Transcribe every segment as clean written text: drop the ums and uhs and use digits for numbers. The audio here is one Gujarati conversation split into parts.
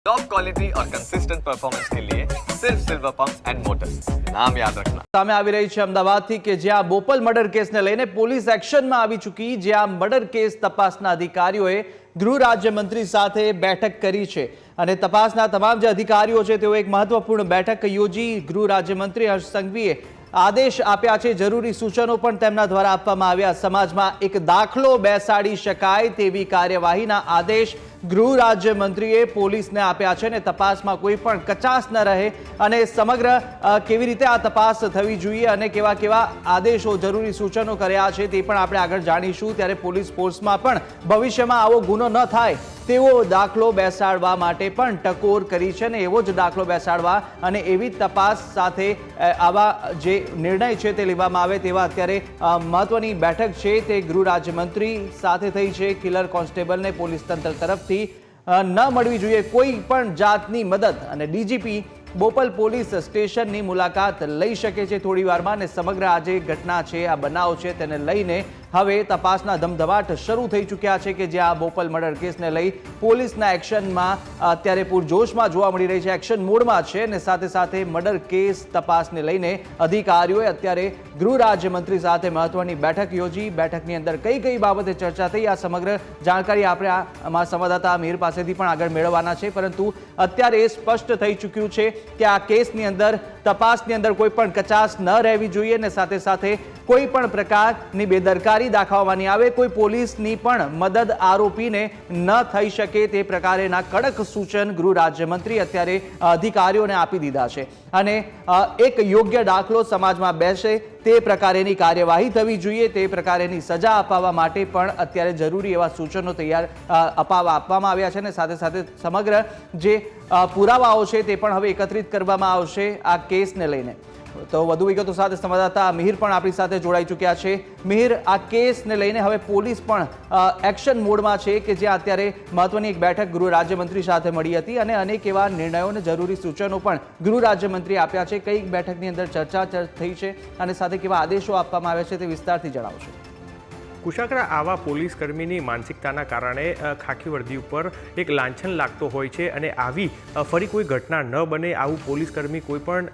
टॉप क्वालिटी और कंसिस्टेंट परफॉर्मेंस के लिए सिर्फ सिल्वर पंप्स एंड मोटर्स, नाम याद रखना। સામે આવી રહી છે અમદાવાદથી કે જ્યાં બોપલ મર્ડર કેસને લઈને પોલીસ એક્શનમાં આવી ચૂકી, જ્યાં મર્ડર કેસ તપાસના અધિકારીઓએ ગૃહ રાજ્યમંત્રી સાથે બેઠક કરી છે અને તપાસના તમામ જે અધિકારીઓ છે તેઓ એક મહત્વપૂર્ણ બેઠક યોજી ગૃહ રાજ્યમંત્રી હર્ષ સંઘવીએ આદેશ આપ્યા છે, જરૂરી સૂચનો પણ તેમના દ્વારા આપવામાં આવ્યા। સમાજમાં એક દાખલો બેસાડી શકાય તેવી કાર્યવાહીના આદેશ ગૃહ રાજ્યમંત્રીએ પોલીસને આપ્યા છે અને તપાસમાં કોઈ પણ કચાશ ન રહે અને સમગ્ર કેવી રીતે આ તપાસ થવી જોઈએ અને કેવા કેવા આદેશો જરૂરી સૂચનો કર્યા છે તે પણ આપણે આગળ જાણીશું। ત્યારે પોલીસ ફોર્સમાં પણ ભવિષ્યમાં આવો ગુનો ન થાય તેવો દાખલો બેસાડવા માટે પણ ટકોર કરી છે અને એવો જ દાખલો બેસાડવા અને એવી તપાસ સાથે આવા જે નિર્ણય છે તે લેવામાં આવે તેવા અત્યારે મહત્વની બેઠક છે તે ગૃહ રાજ્યમંત્રી સાથે થઈ છે। કિલર કોન્સ્ટેબલને પોલીસ તંત્ર તરફથી ન મળવી જોઈએ કોઈ પણ જાતની મદદ અને ડીજીપી બોપલ પોલીસ સ્ટેશનની મુલાકાત લઈ શકે છે થોડી વારમાં અને સમગ્ર આ જે ઘટના છે, આ બનાવ છે તેને લઈને હવે તપાસના ધમધમાટ શરૂ થઈ ચૂક્યા છે કે જ્યાં બોપલ મર્ડર કેસને લઈ પોલીસના એક્શનમાં અત્યારે પૂરજોશમાં જોવા મળી રહી છે, એક્શન મોડમાં છે અને સાથે સાથે મર્ડર કેસ તપાસને લઈને અધિકારીઓએ અત્યારે ગૃહ રાજ્યમંત્રી સાથે મહત્વની બેઠક યોજી। બેઠકની અંદર કઈ કઈ બાબતે ચર્ચા થઈ આ સમગ્ર જાણકારી આપણે અમારા સંવાદદાતા મીર પાસેથી પણ આગળ મેળવવાના છે, પરંતુ અત્યારે એ સ્પષ્ટ થઈ ચૂક્યું છે કે આ કેસની અંદર તપાસની અંદર કોઈ પણ કચાશ ન રહેવી જોઈએ અને સાથે સાથે કોઈ પણ પ્રકારની બેદરકારી દાખવવાની આવે, કોઈ પોલીસની પણ મદદ આરોપીને ન થઈ શકે તે પ્રકારેના કડક સૂચન ગૃહ રાજ્યમંત્રી અત્યારે અધિકારીઓને આપી દીધા છે અને એક યોગ્ય દાખલો સમાજમાં બેસે તે પ્રકારેની કાર્યવાહી થવી જોઈએ, તે પ્રકારેની સજા અપાવવા માટે પણ અત્યારે જરૂરી એવા સૂચનો તૈયાર આપવામાં આવ્યા છે અને સાથે સાથે સમગ્ર જે પુરાવાઓ છે તે પણ હવે એકત્રિત કરવામાં આવશે આ કેસને લઈને। તો વધુ વિગતો સાથે સંવાદદાતા મિહિર પણ આપણી સાથે જોડાઈ ચૂક્યા છે। મિહિર, આ કેસને લઈને હવે પોલીસ પણ એક્શન મોડમાં છે કે જ્યાં અત્યારે મહત્વની એક બેઠક ગૃહ રાજ્યમંત્રી સાથે મળી હતી અને અનેક એવા નિર્ણયો અને જરૂરી સૂચનો પણ ગૃહ રાજ્યમંત્રીએ આપ્યા છે। કઈ બેઠકની અંદર ચર્ચા થઈ છે અને સાથે કેવા આદેશો આપવામાં આવ્યા છે તે વિસ્તારથી જણાવશો। કુશાગ્ર આવા પોલીસ કર્મીની માનસિકતાના કારણે ખાખી વર્દી ઉપર એક લાંછન લાગતો હોય છે અને આવી ફરી કોઈ ઘટના ન બને આવું પોલીસ કર્મી કોઈ પણ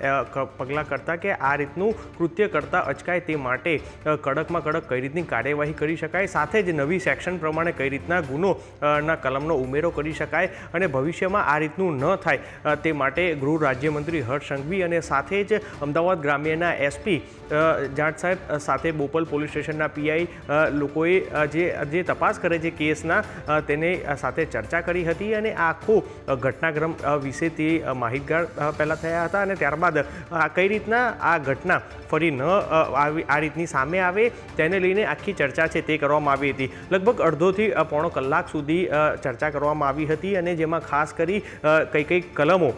પગલાં કરતા કે આ રીતનું કૃત્ય કરતા અચકાય તે માટે કડકમાં કડક કઈ રીતની કાર્યવાહી કરી શકાય, સાથે જ નવી સેક્શન પ્રમાણે કઈ રીતના ગુનોના કલમનો ઉમેરો કરી શકાય અને ભવિષ્યમાં આ રીતનું ન થાય તે માટે ગૃહ રાજ્યમંત્રી હર્ષ સંઘવી અને સાથે જ અમદાવાદ ગ્રામ્યના એસપી જાટ સાહેબ સાથે બોપલ પોલીસ સ્ટેશનના પીઆઈ લોકોએ જે તપાસ કરે છે કેસના તેને સાથે ચર્ચા કરી હતી અને આખો ઘટનાક્રમ વિશે તે માહિતગાર પહેલાં થયા હતા અને ત્યારબાદ કઈ રીતના આ ઘટના ફરી ન આ રીતની સામે આવે તેને લઈને આખી ચર્ચા છે તે કરવામાં આવી હતી। લગભગ અડધોથી પોણો કલાક સુધી ચર્ચા કરવામાં આવી હતી અને જેમાં ખાસ કરી કઈ કલમો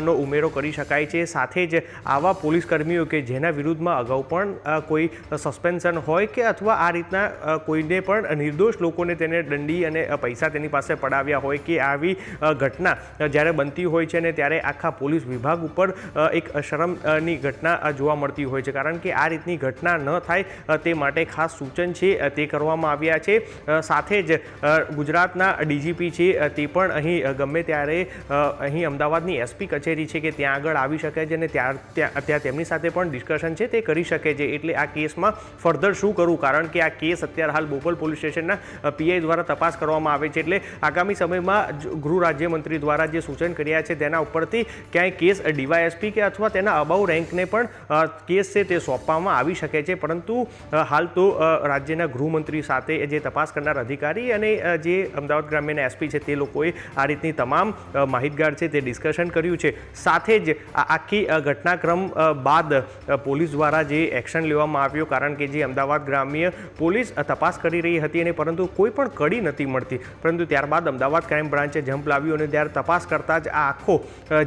નો ઉમેરો કરી શકાય છે, સાથે જ આવા પોલીસ કર્મીઓ કે જેના વિરુદ્ધમાં અગાઉ પણ કોઈ સસ્પેન્શન હોય કે અથવા આ રીતના કોઈને પણ નિર્દોષ લોકોને તેને દંડી અને પૈસા તેની પાસે પડાવ્યા હોય કે આવી ઘટના જ્યારે બનતી હોય છે ને ત્યારે આખા પોલીસ વિભાગ ઉપર એક શરમની ઘટના જોવા મળતી હોય છે, કારણ કે આ રીતની ઘટના ન થાય તે માટે ખાસ સૂચન છે તે કરવામાં આવ્યા છે। સાથે જ ગુજરાતના ડીજીપી છે તે પણ અહીં ગમે ત્યારે અહીં અમદાવાદની એસપી કચેરી છે કે ત્યાં આગળ આવી શકે છે અને ત્યાં તેમની સાથે પણ ડિસ્કશન છે તે કરી શકે છે। એટલે આ કેસમાં ફર્ધર શું કરવું, કારણ કે આ કેસ અત્યારે હાલ બોપલ પોલીસ સ્ટેશનના પીઆઈ દ્વારા તપાસ કરવામાં આવે છે, એટલે આગામી સમયમાં ગૃહ રાજ્યમંત્રી દ્વારા જે સૂચન કર્યા છે તેના ઉપરથી ક્યાંય કેસ ડીવાયએસપી કે અથવા તેના અબાઉ રેન્કને પણ કેસ છે તે સોંપવામાં આવી શકે છે, પરંતુ હાલ તો રાજ્યના ગૃહમંત્રી સાથે જે તપાસ કરનાર અધિકારી અને જે અમદાવાદ ગ્રામ્યના એસપી છે તે લોકોએ આ રીતની તમામ માહિતગાર છે તે ડિસ્કશન કર્યું છે। સાથે જ આખી ઘટનાક્રમ બાદ પોલીસ દ્વારા જે એક્શન લેવામાં આવ્યો, કારણ કે જે અમદાવાદ ગ્રામ્ય પોલીસ તપાસ કરી રહી હતી અને પરંતુ કોઈ પણ કડી નથી મળતી, પરંતુ ત્યારબાદ અમદાવાદ ક્રાઇમ બ્રાન્ચે જમ્પ લાવ્યું અને ત્યારે તપાસ કરતાં જ આ આખો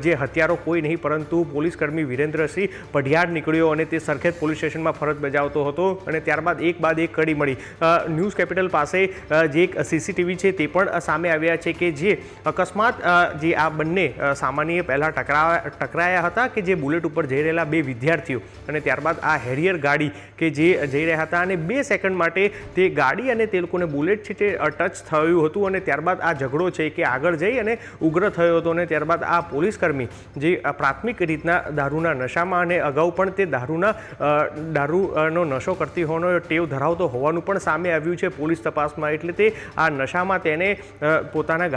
જે હત્યારો કોઈ નહીં પરંતુ પોલીસકર્મી વિરેન્દ્રસિંહ પઢિયાર નીકળ્યો અને તે સરખેજ પોલીસ સ્ટેશનમાં ફરજ બજાવતો હતો અને ત્યારબાદ એક બાદ એક કડી મળી। ન્યૂઝ કેપિટલ પાસે જે એક સીસીટીવી છે તે પણ સામે આવ્યા છે કે જે અકસ્માત જે આ બંને સામાન્ય પહેલાં ટકરાયા હતા કે જે બુલેટ ઉપર જઈ રહેલા બે વિદ્યાર્થીઓ અને ત્યારબાદ આ હેરિયર ગાડી કે જે જઈ રહ્યા હતા અને 2 સેકન્ડ માટે તે ગાડી અને તે લોકોને બુલેટ છે તે ટચ થયું હતું અને ત્યારબાદ આ ઝઘડો છે કે આગળ જઈ અને ઉગ્ર થયો હતો અને ત્યારબાદ આ પોલીસકર્મી જે પ્રાથમિક રીતના દારૂના નશામાં અને અગાઉ પણ તે દારૂનો નશો કરતી હોવાનો ટેવ ધરાવતો હોવાનું પણ સામે આવ્યું છે પોલીસ તપાસમાં. એટલે તે આ નશામાં તેને પોતાના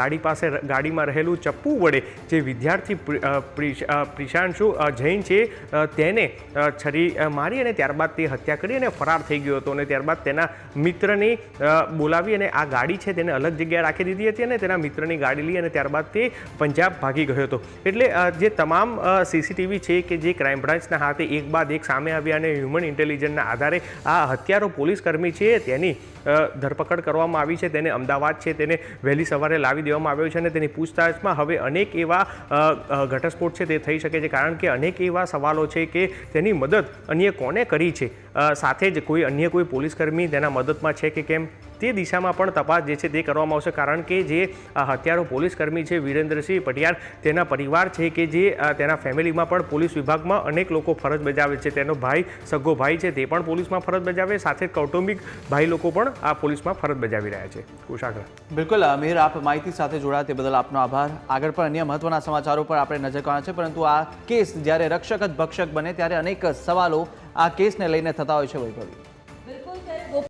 ગાડીમાં રહેલું ચપ્પુ વડે જે વિદ્યાર્થી પ્રિશાંશુ જૈન છે તેને છરી મારી અને ત્યારબાદ તે હત્યા કરી અને ફરાર થઈ ગયો હતો. અને ત્યારબાદ તેના મિત્રને બોલાવી અને આ ગાડી છે તેને અલગ જગ્યાએ રાખી દીધી હતી અને તેના મિત્રની ગાડી લઈ અને ત્યારબાદ તે પંજાબ ભાગી ગયો હતો. એટલે જે તમામ સીસીટીવી છે કે જે ક્રાઇમ બ્રાન્ચના હાથે એક બાદ એક સામે આવ્યા અને હ્યુમન ઇન્ટેલિજન્સના આધારે આ હત્યારો પોલીસકર્મી છે તેની ધરપકડ કરવામાં આવી છે. તેને અમદાવાદ છે તેને વહેલી સવારે લાવી દેવામાં આવ્યો છે અને તેની પૂછતાછમાં હવે અનેક એવા ઘટસ્ફોટ છે તે થઈ શકે છે. કારણ કે અનેક એવા સવાલો છે કે તેની મદદ અન્ય કોને કરી છે, સાથે જ અન્ય કોઈ પોલીસકર્મી તેના મદદમાં છે કે કેમ તે દિશામાં પણ તપાસ જે છે તે કરવામાં આવશે. કારણ કે જે હત્યારો પોલીસકર્મી છે વિરેન્દ્રસિંહ પટિયાર, તેના પરિવાર છે કે જે તેના ફેમિલીમાં પણ પોલીસ વિભાગમાં અનેક લોકો ફરજ બજાવે છે. તેનો ભાઈ, સગો ભાઈ છે તે પણ પોલીસમાં ફરજ બજાવે, સાથે કૌટુંબિક ભાઈ લોકો પણ આ પોલીસમાં ફરજ બજાવી રહ્યા છે. કુશાગ્ર. બિલકુલ અમીર, આપ માહિતી સાથે જોડાયા તે બદલ આપનો આભાર. આગળ પણ અન્ય મહત્વના સમાચારો પર આપણે નજર કરવાના છે, પરંતુ આ કેસ જ્યારે રક્ષક જ ભક્ષક બને ત્યારે અનેક સવાલો આ કેસને લઈને થતા હોય છે. વૈભવી.